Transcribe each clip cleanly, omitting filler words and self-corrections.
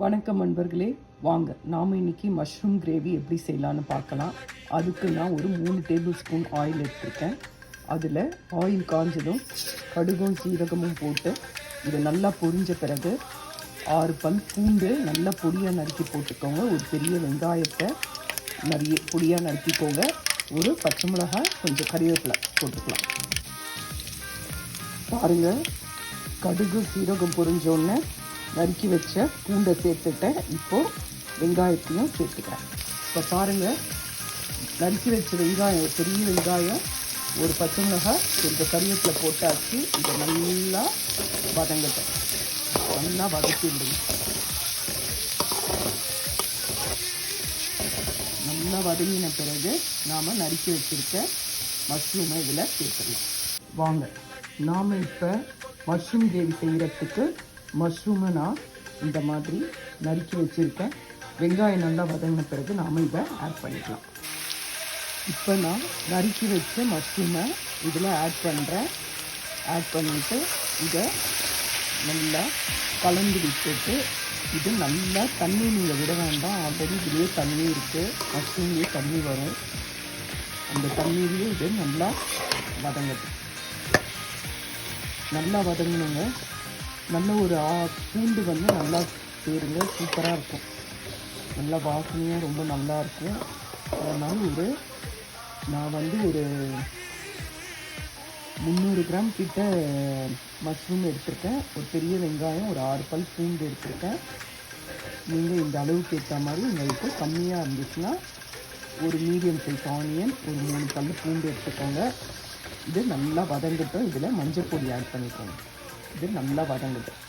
வணக்கம் நண்பர்களே, வாங்க நாம் இன்றைக்கி மஷ்ரூம் கிரேவி எப்படி செய்யலான்னு பார்க்கலாம். அதுக்கு நான் ஒரு 3 டேபிள் ஸ்பூன் ஆயில் எடுத்துருக்கேன். அதில் ஆயில் காஞ்சதும் கடுகும் சீரகமும் போட்டு இது நல்லா பொரிஞ்ச பிறகு 6 பல் பூண்டு நல்லா பொடியாக நறுக்கி போட்டுக்கோங்க. ஒரு பெரிய வெங்காயத்தை பொடியாக நறுக்கிக்கோங்க. ஒரு பச்சை மிளகாய், கொஞ்சம் கறிவேப்பிலை போட்டுக்கலாம். பாருங்கள், கடுகு சீரகம் பொரிஞ்சோடனே நறுக்கி வச்ச பூண்டை சேர்த்துட்டேன். இப்போது வெங்காயத்தையும் சேர்த்துக்கிறேன். இப்போ பாருங்கள், நறுக்கி வச்ச வெங்காயம், பெரிய வெங்காயம், ஒரு பச்சை மிளகாய், கொஞ்சம் கறிவேப்பிலை போட்டாச்சு. இதை நல்லா வதங்கட்டும். நல்லா வதக்கி விடுங்க. நல்லா வதங்கின பிறகு நாம் நறுக்கி வச்சுருக்க மஷ்ரூமை இதில் சேர்த்துடலாம். வாங்க, நாம் இப்போ மஷ்ரூம் கிரேவி செய்கிறதுக்கு மஷ்ரூமை நான் இந்த மாதிரி நறுக்கி வச்சுருக்கேன். வெங்காயம் நல்லா வதங்கின பிறகு நாம் இதை ஆட் பண்ணிக்கலாம். இப்போ நான் நறுக்கி வச்ச மஷ்ரூமை இதில் ஆட் பண்ணுறேன். ஆட் பண்ணிவிட்டு இதை நல்லா கலந்து விட்டுட்டு, இது நல்லா தண்ணி நீங்கள் விட வேண்டாம். ஆல்ரெடி இதுலேயே தண்ணி இருக்குது, மஷ்ரூம்லேயே தண்ணி வரும். அந்த தண்ணியிலேயே இது நல்லா வதங்கட்டும். நல்லா வதங்கணுங்க. நல்ல ஒரு பூண்டு நல்லா சேருங்க, சூப்பராக இருக்கும். நல்லா வாசனையாக ரொம்ப நல்லாயிருக்கும். அதனால் நான் ஒரு 300 கிராம் கிட்ட மஷ்ரூம் எடுத்துருக்கேன். ஒரு பெரிய வெங்காயம், ஒரு 6 பல் பூண்டு எடுத்துருக்கேன். நீங்கள் இந்த அளவுக்கு ஏற்ற மாதிரி உங்களுக்கு கம்மியாக இருந்துச்சுன்னா ஒரு மீடியம் சைஸ் ஆனியன், ஒரு 3 பல் பூண்டு எடுத்துக்கோங்க. இது நல்லா வதங்கட்டும். இதில் மஞ்சள் பொடி ஆட் பண்ணிக்கோங்க. இது நல்லா வதங்கட்டும்.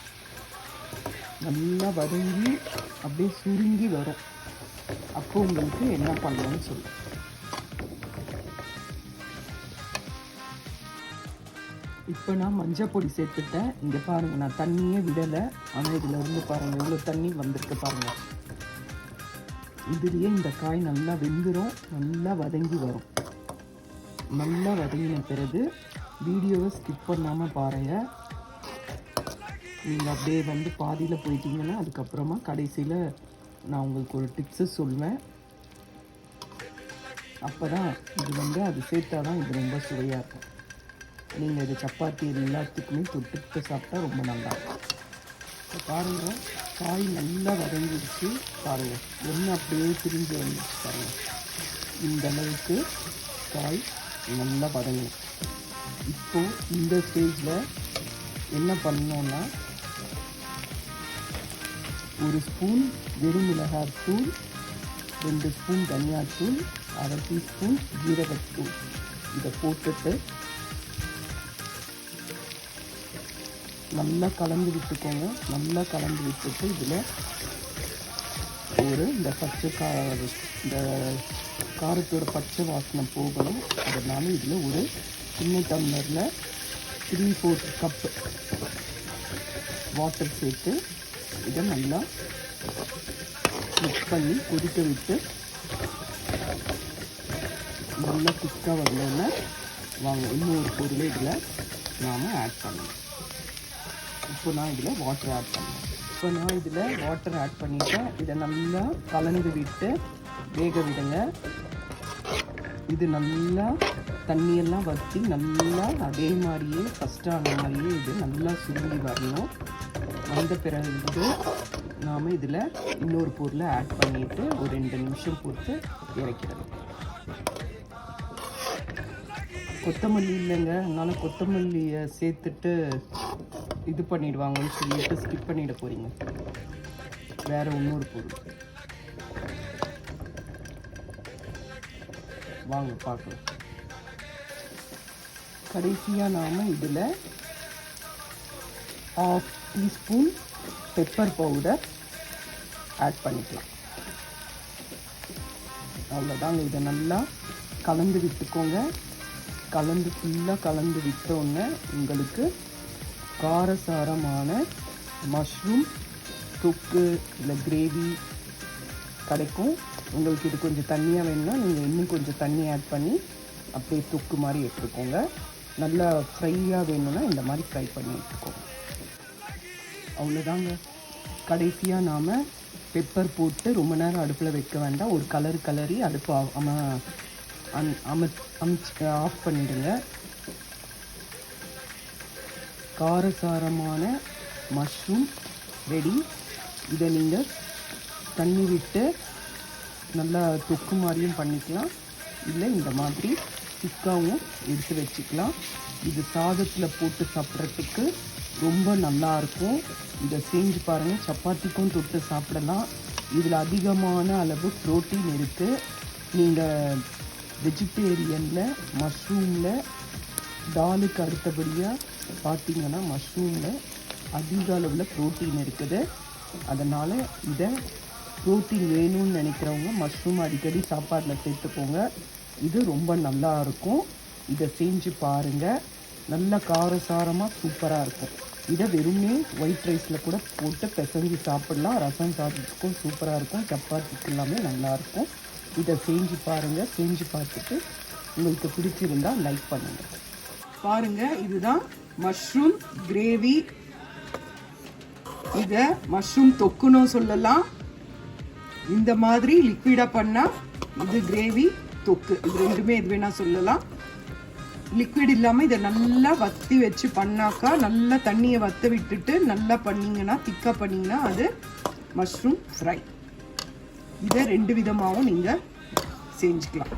நல்லா வதங்கி அப்படியே சுருங்கி வரும். அப்போ உங்களுக்கு என்ன பண்ணணும்னு சொல்லு. இப்போ நான் மஞ்சள் பொடி சேர்த்துட்டேன். இங்கே பாருங்கள், நான் தண்ணியே விடலை. ஆனால் இதில் இருந்து பாருங்கள் எவ்வளோ தண்ணி வந்திருக்கு பாருங்கள். இதுலேயே இந்த காய் நல்லா வெந்துடும், நல்லா வதங்கி வரும். நல்லா வதங்கின பிறகு வீடியோவை ஸ்கிப் பண்ணாமல் பாருங்கள். நீங்கள் அப்படியே பாதியில் போயிட்டீங்கன்னா அதுக்கப்புறமா கடைசியில் நான் உங்களுக்கு ஒரு டிப்ஸு சொல்வேன். அப்போ தான் இது அது சேர்த்தா தான் இது ரொம்ப சுவையாக இருக்கும். நீங்கள் இது சப்பாத்தி எல்லாத்துக்குமே தொட்டுக்கிட்டு சாப்பிட்டா ரொம்ப நல்லாயிருக்கும். இப்போ பாருங்கள், காய் நல்லா வதங்கிடுச்சு. பாருங்கள், எண்ணெய் அப்படியே பிரிஞ்சு வந்துடுச்சு பாருங்கள். இந்த அளவுக்கு காய் நல்லா வதங்கணும். இப்போது இந்த ஸ்டேஜில் என்ன பண்ணணுன்னா, ஒரு ஸ்பூன் வெறும் மிளகாய்த்தூள், 2 ஸ்பூன் தனியாத்தூள், 1/2 டீஸ்பூன் ஜீரகத்தூள் இதை போட்டுட்டு நல்லா கலந்து விட்டுக்கோங்க. நல்லா கலந்து விட்டுட்டு இதில் இந்த இந்த காரத்தோட பச்சை வாசனை போகணும். அதனால இதில் ஒரு சின்ன டம்ளரில் 3/4 கப்பு வாட்டர் சேர்த்து இதை நல்லா மிக்ஸ் பண்ணி கொதிக்க விட்டு நல்லா திக்காக வரலன்னா வாங்க இன்னொரு பொருளை இதில் நாம் ஆட் பண்ணணும். இப்போ நான் இதில் வாட்டர் ஆட் பண்ணிட்டேன். இதை நல்லா கலந்து விட்டு வேக விடுங்க. இது நல்லா தண்ணியெல்லாம் வற்றி நல்லா அதே மாதிரியே ஃபஸ்ட்டு ஆன மாதிரியே இது நல்லா சுருங்கி வரணும். வந்த பிறகு நாம் இதில் இன்னொரு பொருளை ஆட் பண்ணிவிட்டு ஒரு 2 நிமிஷம் போட்டு இறக்கிடணும். கொத்தமல்லி இல்லைங்க, அதனால் கொத்தமல்லியை சேர்த்துட்டு இது பண்ணிடுவாங்கன்னு சொல்லிட்டு ஸ்கிப் பண்ணிட போகிறீங்க. வேறு இன்னொரு பொருள் வாங்க பார்க்கலாம். கடைசியாக நாம் இதில் 1/2 டீஸ்பூன் பெப்பர் பவுடர் ஆட் பண்ணிக்கலாம். அவ்வளோதாங்க. இதை நல்லா கலந்து விட்டுக்கோங்க. ஃபுல்லாக கலந்து விட்டோன்னே உங்களுக்கு காரசாரமான மஷ்ரூம் தொக்கு இல்லை கிரேவி கிடைக்கும். உங்களுக்கு இது கொஞ்சம் தண்ணியாக வேணும்னா நீங்கள் இன்னும் கொஞ்சம் தண்ணி ஆட் பண்ணி அப்படியே தொக்கு மாதிரி எடுத்துக்கோங்க. நல்லா ஃப்ரையாக வேணும்னா இந்த மாதிரி ஃப்ரை பண்ணி எடுத்துக்கோங்க. அவ்வளோதாங்க. கடைசியாக நாம் பெப்பர் போட்டு ரொம்ப நேரம் அடுப்பில் வைக்க வேண்டாம். ஒரு கலரி அடுப்பு ஆஃப் பண்ணிடுங்க. காரசாரமான மஷ்ரூம் ரெடி. இதை நீங்கள் தண்ணி விட்டு நல்லா தொக்கு மாதிரியும் பண்ணிக்கலாம், இல்லை இந்த மாதிரி திக்காவும் எடுத்து வச்சுக்கலாம். இது சாதத்தில் போட்டு சாப்பிட்றதுக்கு ரொம்ப நல்லாயிருக்கும். இதை செஞ்சு பாருங்கள். சப்பாத்திக்கும் தொட்டு சாப்பிடலாம். இதில் அதிகமான அளவு ப்ரோட்டீன் இருக்குது. நீங்கள் வெஜிடேரியனில் மஷ்ரூமில் டாலுக்கு அடுத்தபடியாக பார்த்தீங்கன்னா மஷ்ரூமில் அதிக அளவில் ப்ரோட்டீன் இருக்குது. அதனால் இதை ப்ரோட்டீன் வேணும்னு நினைக்கிறவங்க மஷ்ரூம் அடிக்கடி சாப்பாட்டில் சேர்த்துக்கோங்க. இது ரொம்ப நல்லா இருக்கும். இதை செஞ்சு பாருங்கள். நல்ல காரசாரமாக சூப்பராக இருக்கும். இதை வெறுமே ஒயிட் ரைஸில் கூட போட்டு பிசைஞ்சு சாப்பிட்லாம். ரசம் சாதத்துக்கும் சூப்பராக இருக்கும். சப்பாத்திக்கு எல்லாமே நல்லாயிருக்கும். இதை செஞ்சு பாருங்கள். செஞ்சு பார்த்துட்டு உங்களுக்கு பிடிச்சிருந்தால் லைக் பண்ணுங்கள். பாருங்கள், இதுதான் மஷ்ரூம் கிரேவி. இதை மஷ்ரூம் தொக்குன்னு சொல்லலாம். இந்த மாதிரி லிக்விடாக பண்ணால் இது கிரேவி, தொக்கு, இது ரெண்டுமே எது வேணால் சொல்லலாம். லிக்விட் இல்லாமல் இதை நல்லா வற்றி வச்சு பண்ணாக்கா, நல்லா தண்ணியை வற்ற விட்டுட்டு நல்லா பண்ணிங்கன்னா, திக்காக பண்ணிங்கன்னா அது மஷ்ரூம் ஃப்ரை. இதை ரெண்டு விதமாகவும் நீங்கள் செஞ்சுக்கலாம்.